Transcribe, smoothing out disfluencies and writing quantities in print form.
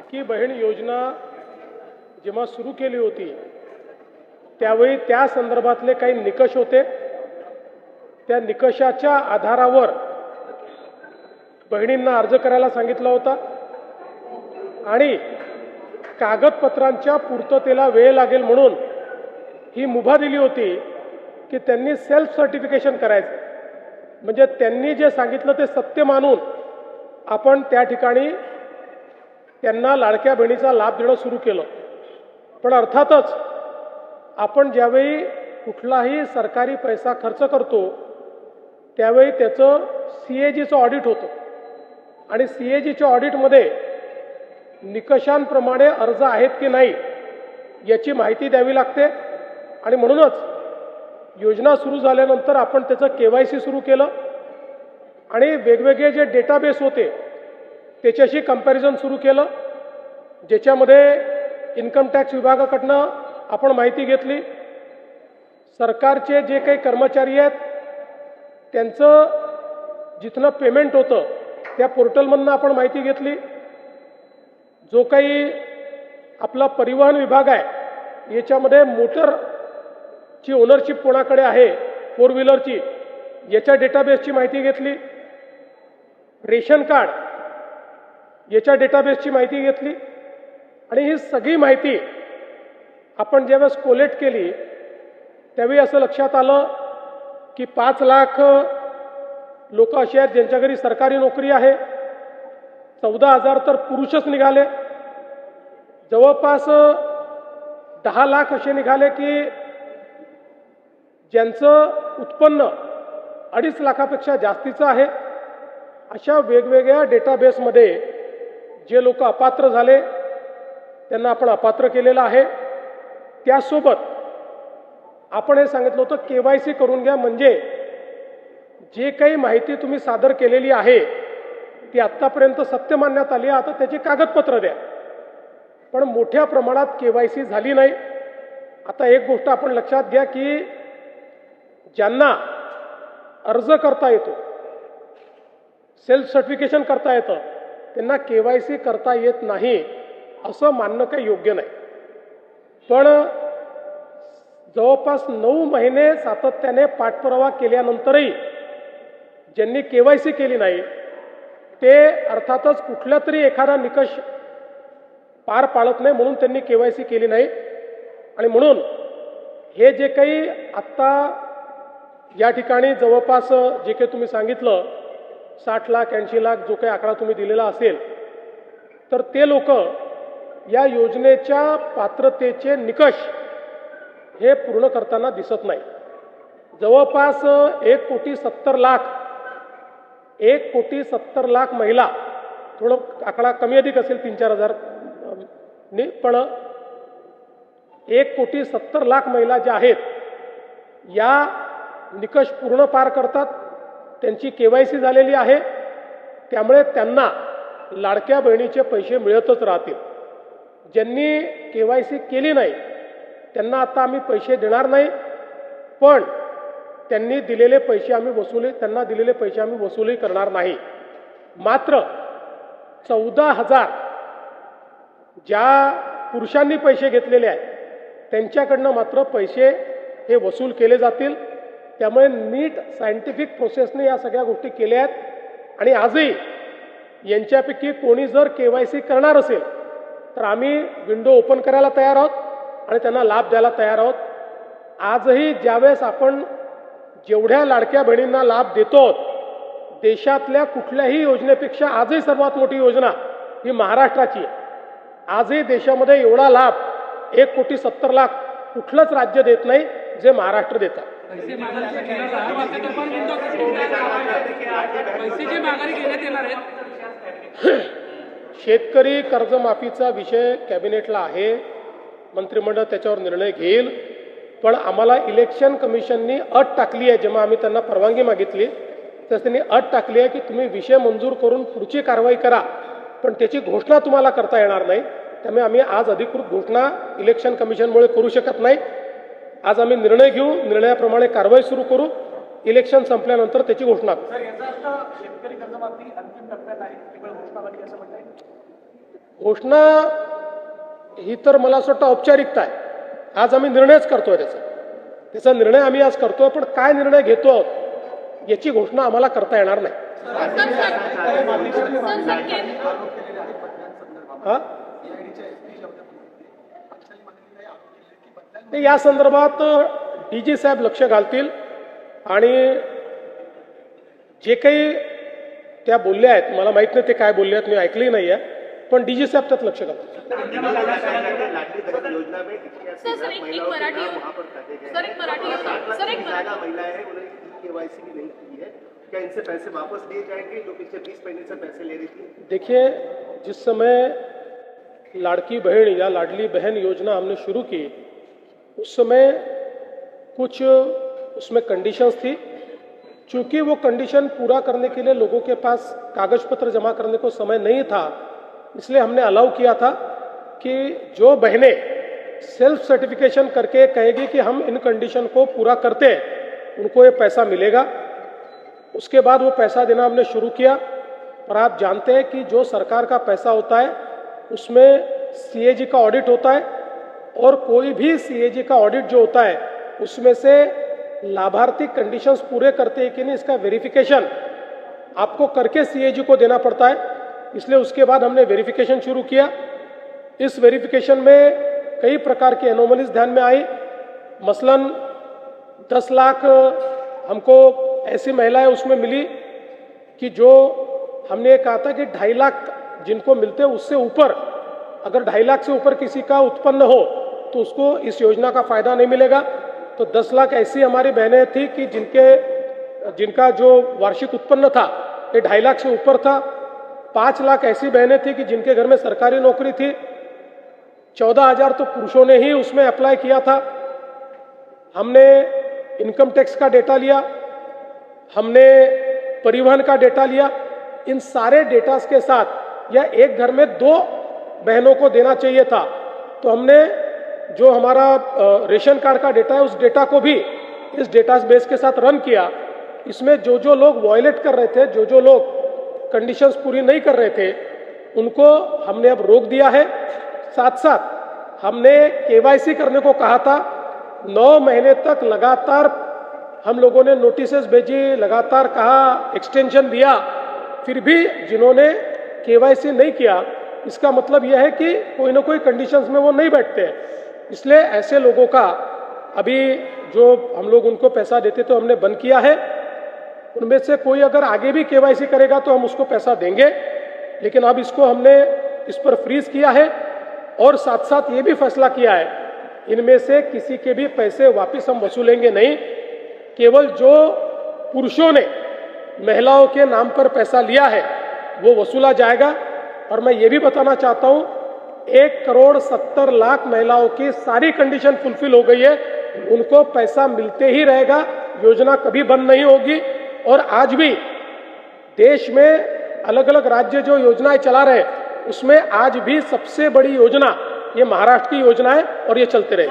लाडकी बहीण योजना जेव्हा सुरू केली होती त्यावेळी त्या संदर्भातले काही निकष होते। त्या निकषाच्या आधारावर बहिणींना अर्ज करायला सांगितला होता आणि कागदपत्रांच्या पूर्ततेला वेळ लागेल म्हणून ही मुभा दिली होती की त्यांनी सेल्फ सर्टिफिकेशन करायचं, म्हणजे त्यांनी जे सांगितलं ते सत्य मानून आपण त्या ठिकाणी त्यांना लाडक्या बहिणीचा लाभ देणं सुरू केलं। पण अर्थातच आपण ज्यावेळी कुठलाही सरकारी पैसा खर्च करतो त्यावेळी त्याचं CAGचं ऑडिट होतं आणि CAGच्या ऑडिटमध्ये निकषांप्रमाणे अर्ज आहेत की नाही याची माहिती द्यावी लागते आणि म्हणूनच योजना सुरू झाल्यानंतर आपण त्याचं KYC सुरू केलं आणि वेगवेगळे जे डेटाबेस होते त्याच्याशी कंपॅरिझन सुरू केलं, ज्याच्यामध्ये इन्कम टॅक्स विभागाकडनं आपण माहिती घेतली, सरकारचे जे काही कर्मचारी आहेत त्यांचं जिथनं पेमेंट होतं त्या पोर्टलमधनं आपण माहिती घेतली, जो काही आपला परिवहन विभाग आहे याच्यामध्ये मोटरची ओनरशिप कोणाकडे आहे 4 व्हीलरची याच्या डेटाबेसची माहिती घेतली, रेशन कार्ड याच्या डेटाबेसची माहिती घेतली आणि ही सगळी माहिती आपण ज्यावेळेस कोलेक्ट केली त्यावेळी असं लक्षात आलं की 5 लाख लोक असे आहेत ज्यांच्या घरी सरकारी नोकरी आहे, 14,000 तर पुरुषच निघाले, जवळपास 10 लाख असे निघाले की ज्यांचं उत्पन्न 2.5 लाखापेक्षा जास्तीचं आहे। अशा वेगवेगळ्या डेटाबेसमध्ये जे लोक अपात्र झाले त्यांना आपण अपात्र केलेलं आहे। त्यासोबत आपण हे सांगितलं होतं KYC करून घ्या, म्हणजे जे काही माहिती तुम्ही सादर केलेली आहे ती आत्तापर्यंत सत्य मानण्यात आली, आता त्याची कागदपत्र द्या। पण मोठ्या प्रमाणात KYC झाली नाही। आता एक गोष्ट आपण लक्षात घ्या की ज्यांना अर्ज करता येतो, सेल्फ सर्टिफिकेशन करता येतं, त्यांना KYC करता येत नाही असं मानणं काही योग्य नाही। पण जवळपास 9 महिने सातत्याने पाठपुरावा केल्यानंतरही ज्यांनी KYC केली नाही ते अर्थातच कुठला तरी एखादा निकष पार पाडत नाही म्हणून त्यांनी KYC केली नाही। आणि म्हणून हे जे काही आत्ता या ठिकाणी जवळपास जे काही तुम्ही सांगितलं 60 लाख 80 लाख जो काही आकडा तुम्ही दिलेला असेल तर ते लोक या योजनेच्या पात्रतेचे निकष हे पूर्ण करताना दिसत नाही। जवळपास 1,70,00,000 महिला, थोडं आकडा कमी अधिक असेल 3-4 हजार पण 1,70,00,000 महिला ज्या आहेत या निकष पूर्ण पार करतात, त्यांची KYC झालेली आहे, त्यामुळे त्यांना लाडक्या बहिणीचे पैसे मिळतच राहतील। ज्यांनी KYC केली नाही त्यांना आता आम्ही पैसे देणार नाही, पण त्यांना दिलेले पैसे आम्ही वसूलही करणार नाही। मात्र 14,000 ज्या पुरुषांनी पैसे घेतलेले आहेत त्यांच्याकडनं मात्र पैसे हे वसूल केले जातील। त्यामुळे नीट सायंटिफिक प्रोसेसने या सगळ्या गोष्टी केल्या आहेत आणि आजही यांच्यापैकी कोणी जर KYC करणार असेल तर आम्ही विंडो ओपन करायला तयार आहोत आणि त्यांना लाभ द्यायला तयार आहोत। आजही ज्यावेळेस आपण जेवढ्या लाडक्या बहिणींना लाभ देतो देशातल्या कुठल्याही योजनेपेक्षा आजही सर्वात मोठी योजना ही महाराष्ट्राची आहे। आजही देशामध्ये एवढा लाभ 1,70,00,000 कुठलंच राज्य देत नाही जे महाराष्ट्र देतात। शेतकरी कर्जमाफीचा विषय कॅबिनेटला आहे, मंत्रिमंडळ त्याच्यावर निर्णय घेईल, पण आम्हाला इलेक्शन कमिशननी अट टाकली आहे, जेव्हा आम्ही त्यांना परवानगी मागितली तर त्यांनी अट टाकली आहे की तुम्ही विषय मंजूर करून पुढची कारवाई करा, पण त्याची घोषणा तुम्हाला करता येणार नाही। त्यामुळे आम्ही आज अधिकृत घोषणा इलेक्शन कमिशनमुळे करू शकत नाही। आज आम्ही निर्णय घेऊ, निर्णयाप्रमाणे कारवाई सुरू करू, इलेक्शन संपल्यानंतर त्याची घोषणा करू। शेतकरी कर्जमाफी अंतिम टप्प्यात आहे, केवळ घोषणा बाकी असं म्हणताय? घोषणा ही तर मला असं वाटतं औपचारिकता आहे. आज आम्ही निर्णयच करतोय त्याचा निर्णय आम्ही आज करतोय, पण काय निर्णय घेतो आहोत याची घोषणा आम्हाला करता येणार नाही. या संदर्भात डीजी साहेब लक्ष घालतील आणि जे काही त्या बोलल्या आहेत, मला माहित नाही ते काय बोलले आहेत, मी ऐकली नाही आहे, पण डीजी साहेब त्यात लक्ष घालतील. क्या इनसे पैसे वापस लिए जाएंगे जो पिछले 20 महीने से पैसे ले रही थी? देखिए, जिस समय लाड़की बहन या लाडली बहन योजना हमने शुरू की, उस समय कुछ उसमें कंडीशंस थी. चूंकि वो कंडीशन पूरा करने के लिए लोगों के पास कागज पत्र जमा करने को समय नहीं था, इसलिए हमने अलाउ किया था कि जो बहनें सेल्फ सर्टिफिकेशन करके कहेगी कि हम इन कंडीशन को पूरा करते हैं, उनको ये पैसा मिलेगा. उसके बाद वो पैसा देना हमने शुरू किया. और आप जानते हैं कि जो सरकार का पैसा होता है उसमें सीएजी का ऑडिट होता है, और कोई भी सीएजी का ऑडिट जो होता है उसमें से लाभार्थी कंडीशंस पूरे करते हैं कि नहीं, इसका वेरिफिकेशन आपको करके सीएजी को देना पड़ता है. इसलिए उसके बाद हमने वेरिफिकेशन शुरू किया. इस वेरिफिकेशन में कई प्रकार की एनोमलीज ध्यान में आई. मसलन 10 लाख हमको ऐसी महिलाएं उसमें मिली कि जो हमने कहा था कि 2.5 लाख जिनको मिलते हैं उससे ऊपर, अगर 2.5 लाख से ऊपर किसी का उत्पन्न हो तो उसको इस योजना का फायदा नहीं मिलेगा. तो 10 लाख ऐसी हमारी बहनें थी कि जिनका जो वार्षिक उत्पन्न था ये 2.5 लाख से ऊपर था. 5 लाख ऐसी बहनें थी कि जिनके घर में सरकारी नौकरी थी. 14,000 तो पुरुषों ने ही उसमें अप्लाई किया था. हमने इनकम टैक्स का डेटा लिया, हमने परिवहन का डेटा लिया. इन सारे डेटास के साथ या एक घर में 2 बहनों को देना चाहिए था, तो हमने जो हमारा रेशन कार्ड का डेटा है उस डेटा को भी इस डेटा बेस के साथ रन किया. इसमें जो लोग वायलेट कर रहे थे, जो लोग कंडीशंस पूरी नहीं कर रहे थे, उनको हमने अब रोक दिया है. साथ साथ हमने केवाईसी करने को कहा था. 9 महीने तक लगातार हम लोगों ने नोटिसेस भेजी, लगातार कहा, एक्सटेंशन दिया, फिर भी जिन्होंने केवाईसी नहीं किया, इसका मतलब यह है कि कोई ना कोई कंडीशंस में वो नहीं बैठते हैं. इसलिए ऐसे लोगों का अभी जो हम लोग उनको पैसा देते तो हमने बंद किया है. उनमें से कोई अगर आगे भी केवाईसी करेगा तो हम उसको पैसा देंगे, लेकिन अब इसको हमने इस पर फ्रीज किया है. और साथ साथ ये भी फैसला किया है, इनमें से किसी के भी पैसे वापस हम वसूलेंगे नहीं. केवल जो पुरुषों ने महिलाओं के नाम पर पैसा लिया है वो वसूला जाएगा. और मैं ये भी बताना चाहता हूं, 1,70,00,000 महिलाओं की सारी कंडीशन फुलफिल हो गई है. उनको पैसा मिलते ही रहेगा, योजना कभी बंद नहीं होगी. और आज भी देश में अलग अलग राज्य जो योजनाएं चला रहे उसमें आज भी सबसे बड़ी योजना ये महाराष्ट्र की योजना है और ये चलते रहे.